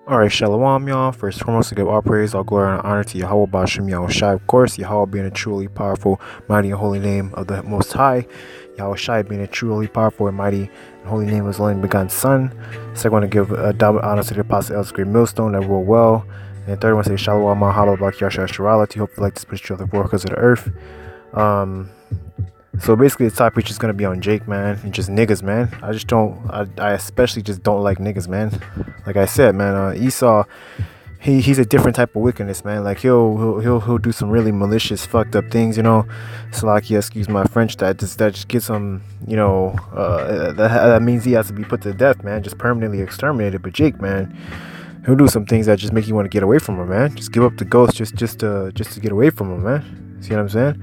Alright, Shalom, y'all. First and foremost, to give all praise, all glory, and honor to YAHAWAH, YAHAWASHI, of course. YAHAWAH being a truly powerful, mighty, and holy name of the Most High. YAHAWASHI being a truly powerful and mighty and holy name of His only begotten Son. Second one, to give double honor to the Apostle Elder GreatMillstone that rule well. And third one, to say Shalom, Mahalo, Bakyasha, Shirality. Hope you like this picture of the workers of the earth. So basically, the topic is gonna be on Jake, man, and just niggas, man. I especially just don't like niggas, man. Like I said, man, Esau, he's a different type of wickedness, man. Like he'll do some really malicious, fucked up things, you know. Salakia, excuse my French. That just gets him, you know. That means he has to be put to death, man, just permanently exterminated. But Jake, man, he'll do some things that just make you want to get away from him, man. Just give up the ghost, just to get away from him, man. See what I'm saying?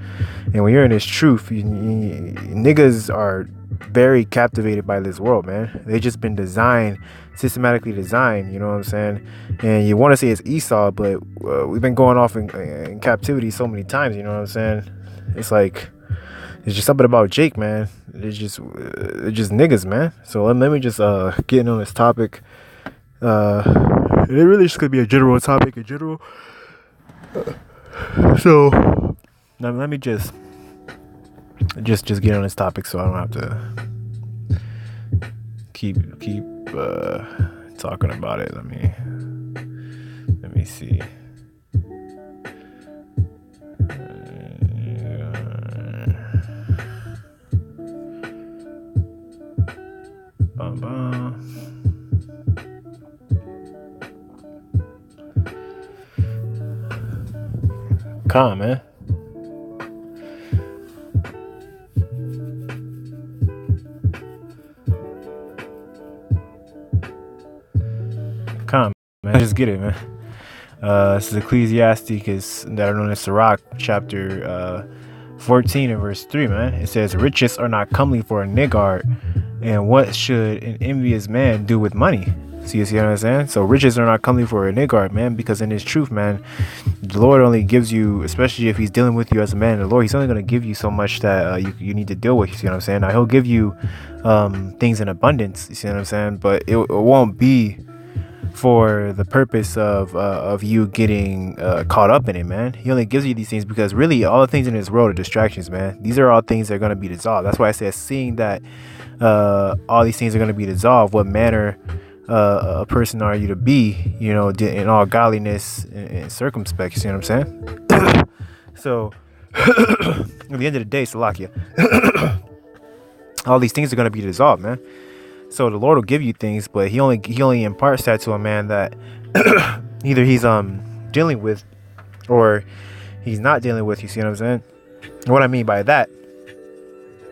And when you're in this truth, niggas are very captivated by this world, man. They just been systematically designed, you know what I'm saying? And you want to say it's Esau, but we've been going off in captivity so many times, you know what I'm saying? It's like, it's just something about Jake, man. It's just niggas, man. So let me just get in on this topic. It really just could be a general topic in general. So now let me just get on this topic, so I don't have to keep talking about it. Let me see. Calm, man. Calm, man. Just get it, man. This is Ecclesiastes, that are known as BARAK, chapter 14 and verse 3, man. It says, "Riches are not comely for a niggard, and what should an envious man do with money?" See what I'm saying? So riches are not comely for a niggard, man, because in His truth, man, the Lord only gives you, especially if He's dealing with you as a man of the Lord, He's only going to give you so much that you need to deal with. You see what I'm saying? Now He'll give you things in abundance. You see what I'm saying? But it won't be for the purpose of you getting caught up in it, man. He only gives you these things because really all the things in this world are distractions, man. These are all things that are going to be dissolved. That's why I said, seeing that all these things are going to be dissolved, what manner a person are you to be, you know, in all godliness and circumspect. You see what I'm saying? So at the end of the day, Salakia, all these things are going to be dissolved, man. So the Lord will give you things, but he only imparts that to a man that either he's dealing with or he's not dealing with. You see what I'm saying? And what I mean by that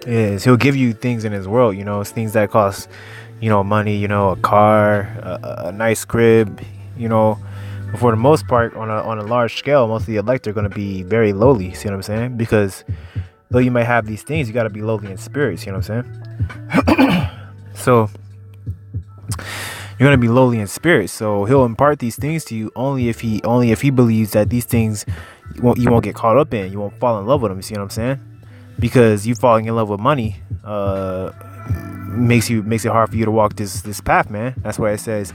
is He'll give you things in His world, you know, it's things that cost, you know, money, you know, a car, a nice crib, you know. But for the most part, on a large scale, most of the elect are going to be very lowly. See what I'm saying? Because though you might have these things, you got to be lowly in spirit. See what I'm saying? So you're gonna be lowly in spirit. So He'll impart these things to you only if he believes that these things you won't get caught up in. You won't fall in love with them. You see what I'm saying? Because you falling in love with money makes it hard for you to walk this path, man. That's why it says,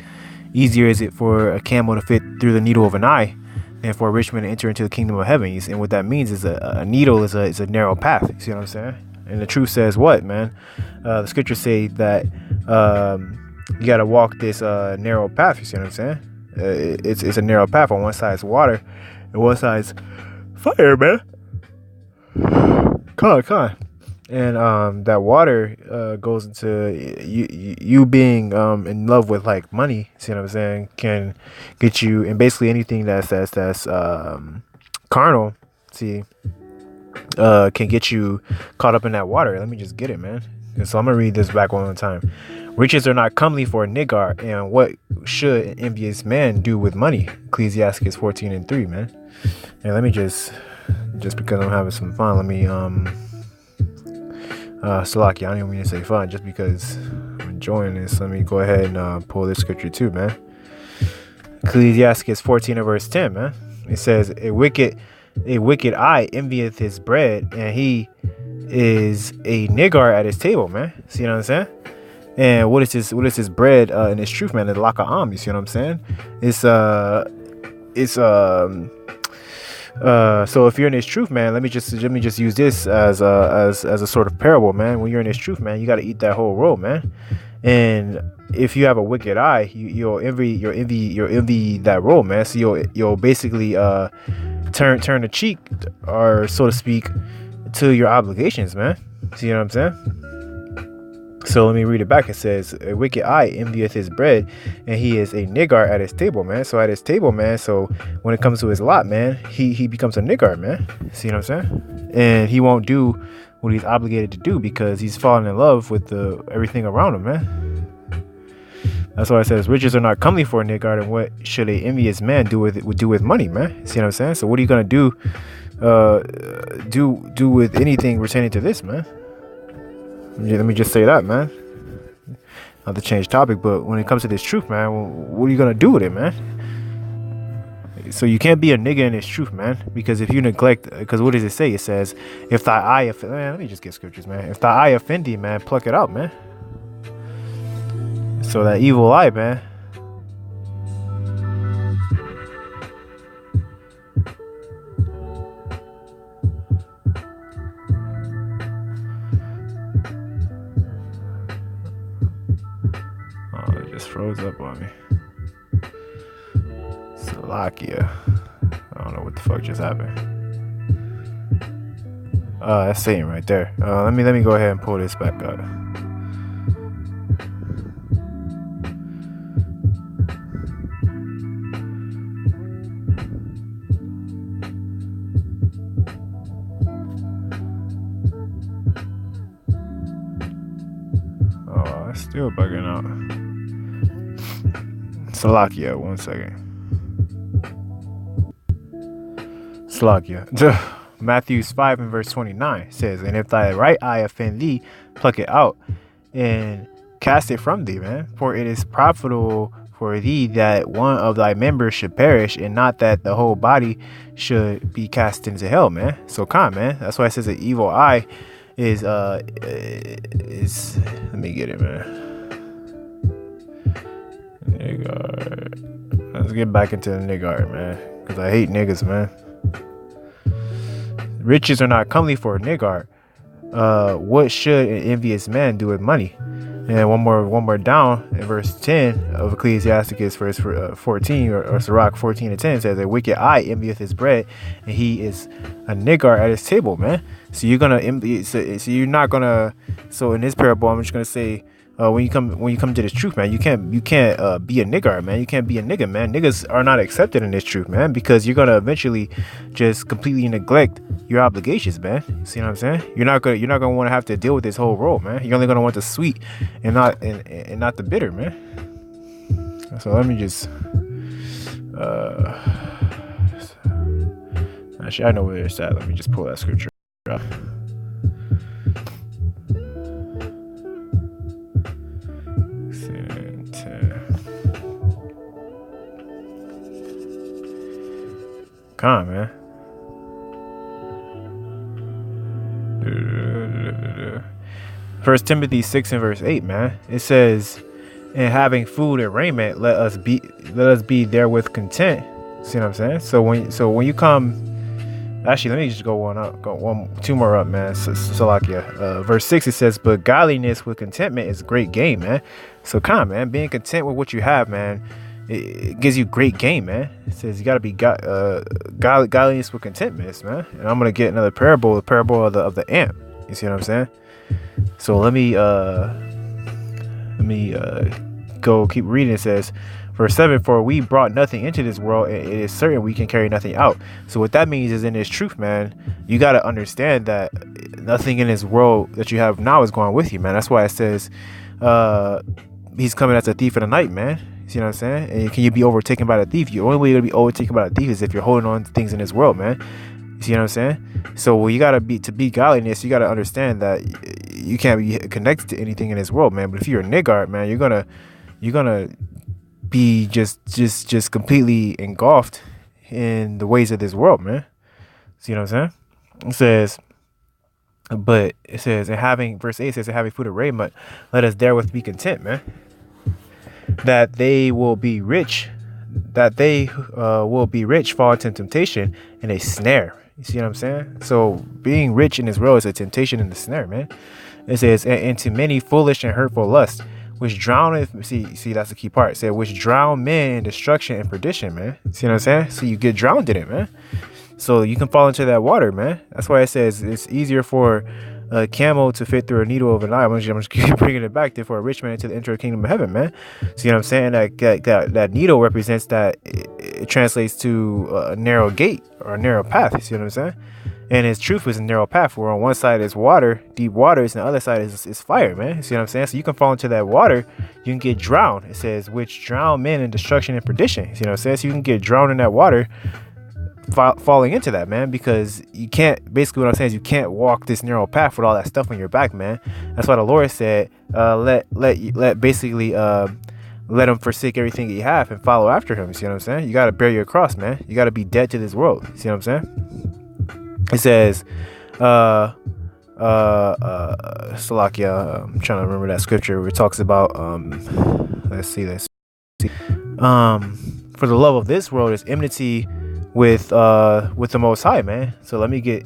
easier is it for a camel to fit through the needle of an eye than for a rich man to enter into the kingdom of heaven. And what that means is a needle is a narrow path. You see what I'm saying? And the truth says what, man? The scriptures say that you got to walk this narrow path. You see what I'm saying? It's a narrow path. On one side is water, and one side is fire, man. Come on. And that water goes into you being in love with like money. See what I'm saying? Can get you, and basically anything that's carnal. See. Can get you caught up in that water. Let me just get it, man. And so I'm gonna read this back one more time. Riches are not comely for a niggard, and what should an envious man do with money? Ecclesiastes 14 and 3, man. And let me just because I'm having some fun, let me Salaki, I don't even mean to say fun, just because I'm enjoying this. Let me go ahead and pull this scripture too, man. Ecclesiastes 14 and verse 10, man. It says, a wicked eye envieth his bread, and he is a niggard at his table, man. See what I'm saying? And what is this bread in its truth, man? The laka'am, you see what I'm saying? It's so if you're in this truth, man, let me just use this as a sort of parable, man. When you're in this truth, man, you got to eat that whole roll, man. And if you have a wicked eye, you'll envy that roll, man. So you'll basically turn the cheek, or so to speak, to your obligations, man. See what I'm saying? So let me read it back. It says, a wicked eye envieth his bread, and he is a niggard at his table, man. So at his table, man, so when it comes to his lot, man, he becomes a niggard, man. See what I'm saying? And he won't do what he's obligated to do because he's fallen in love with everything around him, man. That's why it says riches are not comely for a niggard, and what should a envious man do with money, man? See what I'm saying? So what are you gonna do with anything pertaining to this, man? Let me just say that, man. Not to change topic, but when it comes to this truth, man, what are you gonna do with it, man? So you can't be a nigga in this truth, man, because if you neglect, because what does it say? It says, if thy eye offend, man, let me just get scriptures, man. If thy eye offend thee, man, pluck it out, man. So that evil eye, man. Oh, it just froze up on me. Slovakia. I don't know what the fuck just happened. That's Satan right there. Let me go ahead and pull this back up. Oh, it's still bugging out. Slovakia, 1 second. Slovakia. Matthew 5 and verse 29 says, and if thy right eye offend thee, pluck it out and cast it from thee, man. For it is profitable for thee that one of thy members should perish, and not that the whole body should be cast into hell, man. So come, man. That's why it says an evil eye is let me get it, man. Niggard. Let's get back into the niggard, man, because I hate niggas, man. Riches are not comely for a niggard. What should an envious man do with money? And one more down in verse 10 of Ecclesiasticus, verse 14 or Sirach 14 and 10 says, a wicked eye envieth his bread, and he is a niggard at his table, man. So you're gonna envy. So you're not gonna. So in this parable, I'm just gonna say, when you come to this truth, man, you can't be a niggard, man. You can't be a nigga, man. Niggas are not accepted in this truth, man, because you're gonna eventually just completely neglect your obligations, man. See what I'm saying? You're not gonna want to have to deal with this whole role, man. You're only gonna want the sweet and not the bitter, man. So let me just actually, I know where it's at. Let me just pull that scripture up. Come on, man. First Timothy 6 and verse 8, man. It says, and having food and raiment, let us be therewith content. See what I'm saying? So when you come, actually, let me just go two more up, man. Salakia. Verse 6, it says, but godliness with contentment is great gain, man. So come on, man. Being content with what you have, man, it gives you great gain, man. It says you got to be godliness with contentment, man. And I'm gonna get another parable, the parable of the ant. You see what I'm saying? So let me go keep reading. It says, verse 7, for we brought nothing into this world, and it is certain we can carry nothing out. So what that means is, in this truth, man, you got to understand that nothing in this world that you have now is going with you, man. That's why it says he's coming as a thief in the night, man. You know what I'm saying? And can you be overtaken by the thief? The only way you're gonna be overtaken by the thief is if you're holding on to things in this world, man. You see what I'm saying? So you gotta be godliness. You gotta understand that you can't be connected to anything in this world, man. But if you're a niggard, man, you're gonna be just completely engulfed in the ways of this world, man. See what I'm saying? It says, But it says, and having, verse 8 says, and having food and raiment, let us therewith be content, man. That they will be rich, fall into temptation and a snare. You see what I'm saying? So being rich in this world is a temptation and a snare, man. It says, and into many foolish and hurtful lusts, which drowneth. See, that's the key part. It said, which drown men in destruction and perdition, man. See what I'm saying? So you get drowned in it, man. So you can fall into that water, man. That's why it says it's easier for a camel to fit through a needle of an eye. I'm just keep bringing it back there for a rich man to enter the kingdom of heaven, man. See what I'm saying? That needle represents that it translates to a narrow gate or a narrow path. You see what I'm saying? And his truth is a narrow path where on one side is water, deep waters, and the other side is fire, man. You see what I'm saying? So you can fall into that water, you can get drowned. It says, which drown men in destruction and perdition. You see what I'm saying? So you can get drowned in that water, falling into that, man, because you can't, basically what I'm saying is you can't walk this narrow path with all that stuff on your back, man. That's why the Lord said, let him forsake everything that you have and follow after him. You see what I'm saying? You got to bear your cross, man. You got to be dead to this world. You see what I'm saying? It says, Salakia, I'm trying to remember that scripture where it talks about, let's see. For the love of this world is enmity with the Most High, man. So let me keep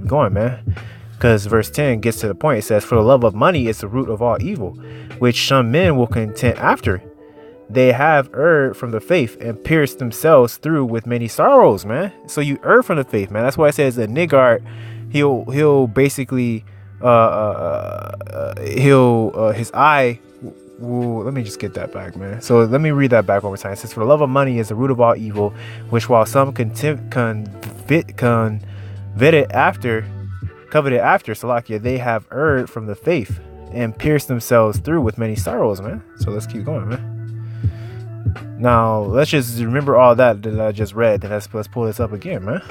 going, man, because verse 10 gets to the point. It says, for the love of money is the root of all evil, which some men will contend after. They have erred from the faith and pierced themselves through with many sorrows, man. So you err from the faith, man. That's why it says a Niggard, he'll basically his eye will, let me just get that back, man. So let me read that back one more time. It says, for the love of money is the root of all evil, which while some coveted after, Salakia, they have erred from the faith and pierced themselves through with many sorrows, man. So let's keep going, man. Now let's just remember all that I just read, and let's pull this up again, man.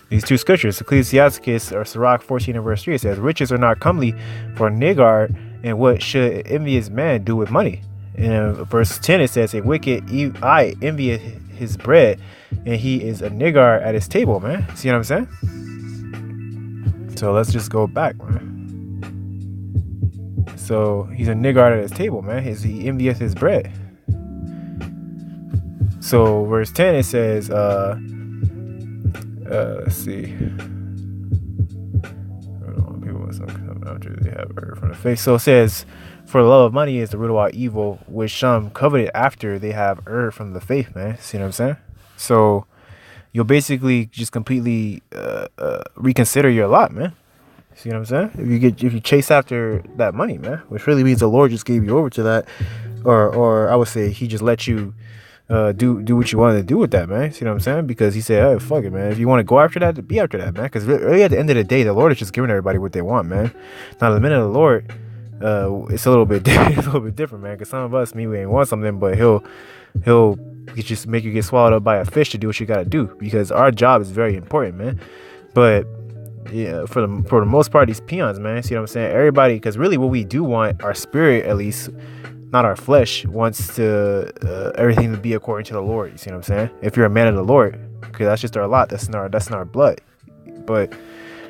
These two scriptures, Ecclesiasticus or Sirach 14 and verse 3, it says, riches are not comely for Niggard, and what should an envious man do with money? And verse 10 it says, a wicked eye envieth his bread, and he is a Niggard at his table, man. See what I'm saying? So let's just go back, man. So he's a Niggard at his table, man. He envieth his bread. So verse 10 it says, let's see. People must come after they have erred from the faith. So it says, for the love of money is the root of all evil, which some coveted after they have erred from the faith, man. See what I'm saying? So you'll basically just completely reconsider your lot, man. See what I'm saying? If you chase after that money, man, which really means the Lord just gave you over to that, or I would say he just let you do what you wanted to do with that, man. See what I'm saying? Because he said, oh, fuck it, man. If you want to go after that, be after that, man. Because really at the end of the day, the Lord is just giving everybody what they want, man. Now the minute of the Lord, it's a little bit different, man. Because some of us, we ain't want something, but he'll just make you get swallowed up by a fish to do what you got to do, because our job is very important, man. But yeah, for the most part, these peons, man. See what I'm saying? Everybody, because really what we do want, our spirit at least, not our flesh, wants to everything to be according to the Lord. You see what I'm saying? If you're a man of the Lord, because that's just our lot. That's in our blood. But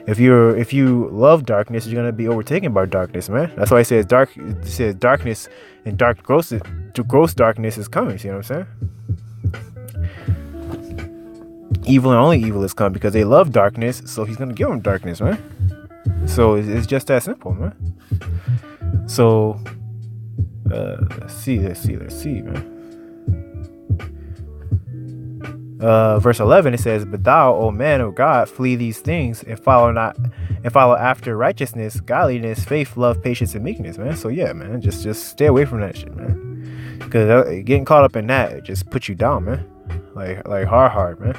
if you love darkness, you're gonna be overtaken by darkness, man. That's why it says darkness and gross darkness is coming. See what I'm saying? Evil and only evil is coming because they love darkness, so he's gonna give them darkness, man. So it's just that simple, man. So let's see, man. Verse 11 it says, but thou, O man of God, flee these things and follow after righteousness, godliness, faith, love, patience, and meekness, man. So yeah, man, just stay away from that shit, man, because getting caught up in that, it just puts you down, man. Like hard, man.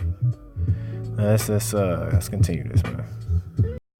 Let's continue this, man.